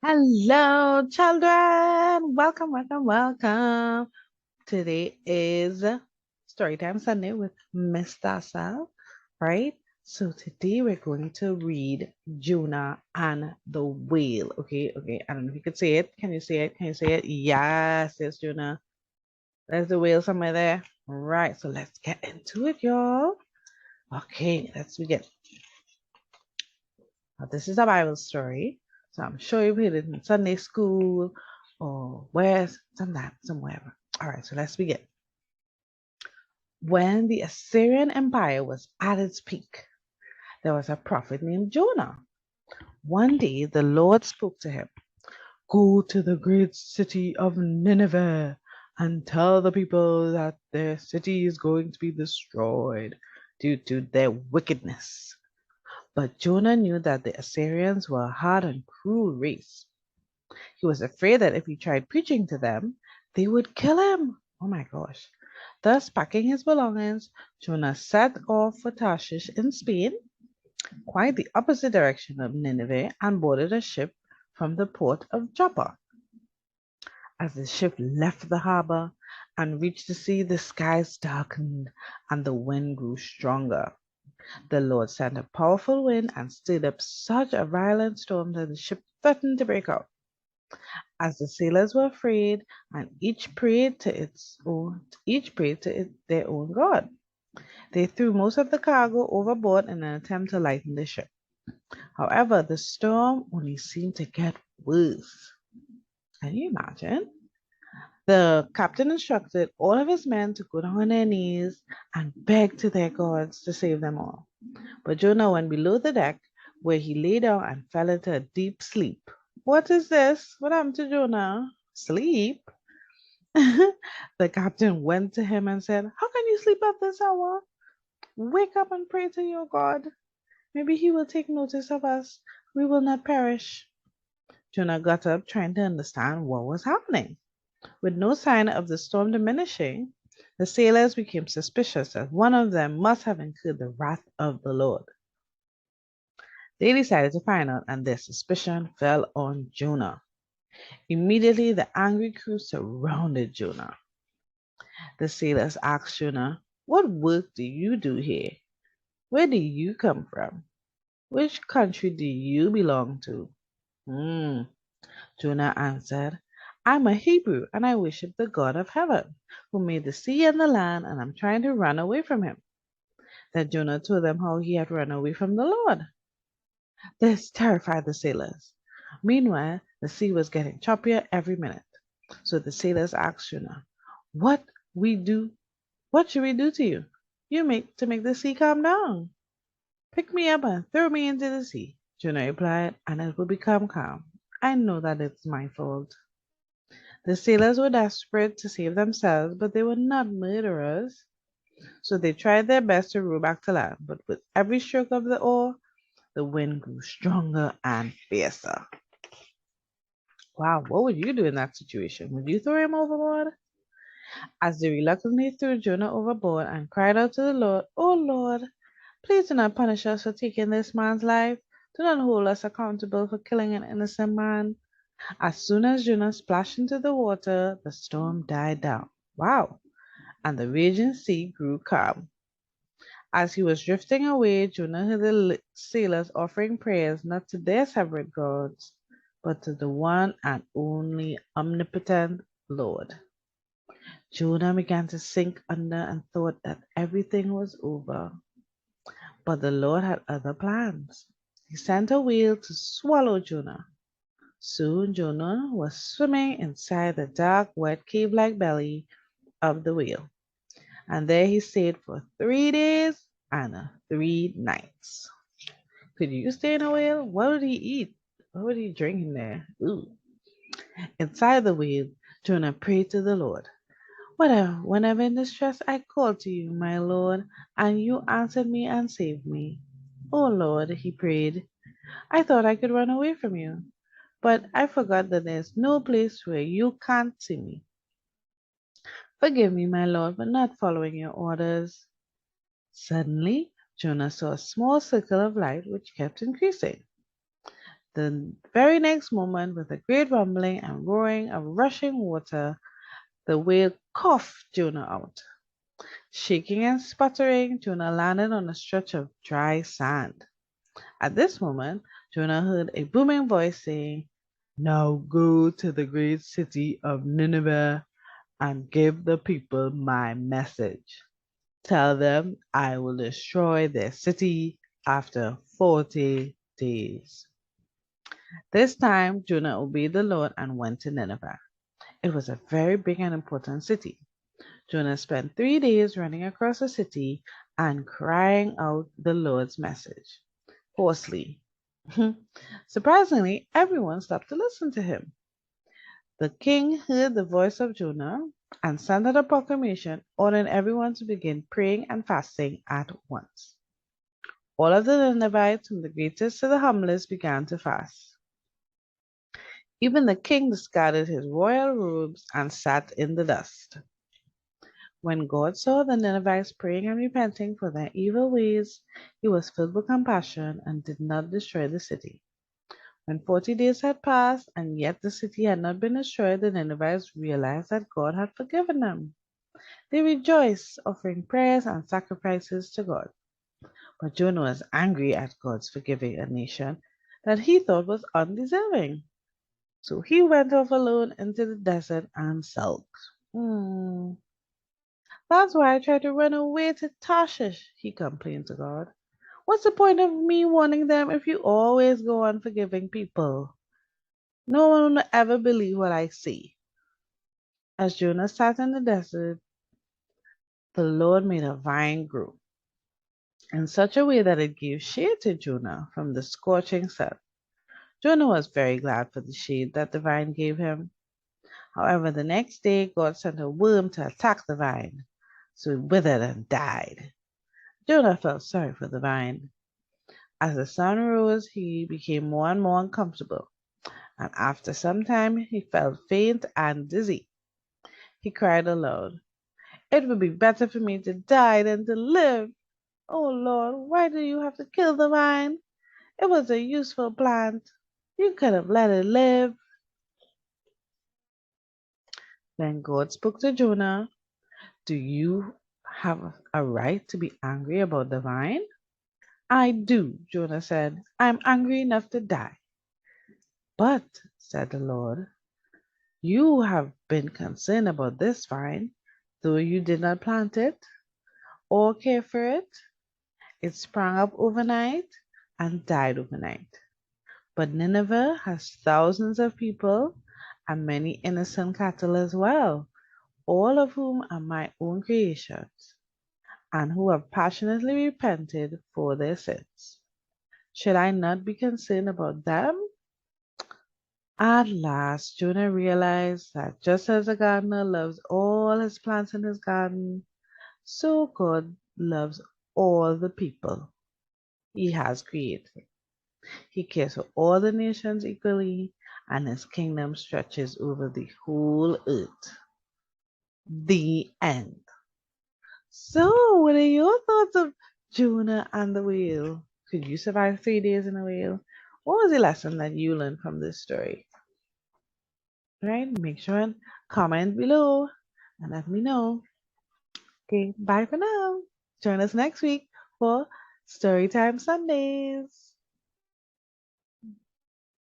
Hello, children. Welcome, welcome, welcome. Today is Storytime Sunday with Miss Darcel, right? So today we're going to read Jonah and the whale. Okay. I don't know if you could say it. Can you say it? Can you say it? Yes, yes, Jonah. There's the whale somewhere there. All right, so let's get into it, y'all. Okay, let's begin. Now, this is a Bible story, so I'm sure you've heard it in Sunday school or where's somewhere. All right, so let's begin. When the Assyrian Empire was at its peak, there was a prophet named Jonah. One day the Lord spoke to him. Go to the great city of Nineveh and tell the people that their city is going to be destroyed due to their wickedness. But Jonah knew that the Assyrians were a hard and cruel race. He was afraid that if he tried preaching to them, they would kill him. Oh my gosh. Thus, packing his belongings, Jonah set off for Tarshish in Spain, quite the opposite direction of Nineveh, and boarded a ship from the port of Joppa. As the ship left the harbor and reached the sea, the skies darkened and the wind grew stronger. The Lord sent a powerful wind and stirred up such a violent storm that the ship threatened to break up. As the sailors were afraid, and each prayed to their own god. They threw most of the cargo overboard in an attempt to lighten the ship. However, the storm only seemed to get worse. Can you imagine? The captain instructed all of his men to go down on their knees and beg to their gods to save them all. But Jonah went below the deck, where he lay down and fell into a deep sleep. What is this? What happened to Jonah? Sleep? The captain went to him and said, how can you sleep at this hour? Wake up and pray to your God. Maybe he will take notice of us. We will not perish. Jonah got up, trying to understand what was happening. With no sign of the storm diminishing, the sailors became suspicious that one of them must have incurred the wrath of the Lord. They decided to find out, and their suspicion fell on Jonah. Immediately, the angry crew surrounded Jonah. The sailors asked Jonah, what work do you do here? Where do you come from? Which country do you belong to? Hmm. Jonah answered, I'm a Hebrew and I worship the God of heaven, who made the sea and the land, and I'm trying to run away from him. Then Jonah told them how he had run away from the Lord. This terrified the sailors. Meanwhile, the sea was getting choppier every minute. So the sailors asked Jonah, What we do what should we do to you? You make the sea calm down. Pick me up and throw me into the sea, Jonah replied, and it will become calm. I know that it's my fault. The sailors were desperate to save themselves, but they were not murderers. So they tried their best to row back to land, but with every stroke of the oar, the wind grew stronger and fiercer. Wow, what would you do in that situation? Would you throw him overboard? As they reluctantly threw Jonah overboard and cried out to the Lord, "O Lord, please do not punish us for taking this man's life. Do not hold us accountable for killing an innocent man." As soon as Jonah splashed into the water, the storm died down. Wow! And the raging sea grew calm. As he was drifting away, Jonah heard the sailors offering prayers not to their separate gods, but to the one and only omnipotent Lord. Jonah began to sink under and thought that everything was over. But the Lord had other plans. He sent a whale to swallow Jonah. Soon Jonah was swimming inside the dark, wet, cave-like belly of the whale, and there he stayed for 3 days and 3 nights. Could you stay in a whale? What would he eat? What would he drink in there? Ooh. Inside the whale, Jonah prayed to the Lord. Whenever in distress I called to you, my Lord, and you answered me and saved me. Oh Lord, he prayed, I thought I could run away from you, but I forgot that there's no place where you can't see me. Forgive me, my Lord, for not following your orders. Suddenly, Jonah saw a small circle of light which kept increasing. The very next moment, with a great rumbling and roaring of rushing water, the whale coughed Jonah out. Shaking and sputtering, Jonah landed on a stretch of dry sand. At this moment, Jonah heard a booming voice saying, "Now go to the great city of Nineveh and give the people my message. Tell them I will destroy their city after 40 days." This time, Jonah obeyed the Lord and went to Nineveh. It was a very big and important city. Jonah spent 3 days running across the city and crying out the Lord's message hoarsely. Surprisingly, everyone stopped to listen to him. The king heard the voice of Jonah and sent out a proclamation ordering everyone to begin praying and fasting at once. All of the Ninevites, from the greatest to the humblest, began to fast. Even the king discarded his royal robes and sat in the dust. When God saw the Ninevites praying and repenting for their evil ways, he was filled with compassion and did not destroy the city. When 40 days had passed and yet the city had not been destroyed, the Ninevites realized that God had forgiven them. They rejoiced, offering prayers and sacrifices to God. But Jonah was angry at God's forgiving a nation that he thought was undeserving. So he went off alone into the desert and sulked. That's why I tried to run away to Tarshish, he complained to God. What's the point of me warning them if you always go on forgiving people? No one will ever believe what I say. As Jonah sat in the desert, the Lord made a vine grow in such a way that it gave shade to Jonah from the scorching sun. Jonah was very glad for the shade that the vine gave him. However, the next day God sent a worm to attack the vine, so it withered and died. Jonah felt sorry for the vine. As the sun rose, he became more and more uncomfortable, and after some time he felt faint and dizzy. He cried aloud, "It would be better for me to die than to live. Oh Lord, why do you have to kill the vine? It was a useful plant. You could have let it live." Then God spoke to Jonah. "Do you have a right to be angry about the vine?" "I do," Jonah said. "I'm angry enough to die." "But," said the Lord, "you have been concerned about this vine, though you did not plant it or care for it. It sprang up overnight and died overnight. But Nineveh has thousands of people and many innocent cattle as well, all of whom are my own creations, and who have passionately repented for their sins. Should I not be concerned about them?" At last, Jonah realized that just as a gardener loves all his plants in his garden, so God loves all the people he has created. He cares for all the nations equally, and his kingdom stretches over the whole earth. The end. So, what are your thoughts of Jonah and the whale? Could you survive 3 days in a whale? What was the lesson that you learned from this story? Right? Make sure and comment below and let me know. Okay, bye for now. Join us next week for Storytime Sundays.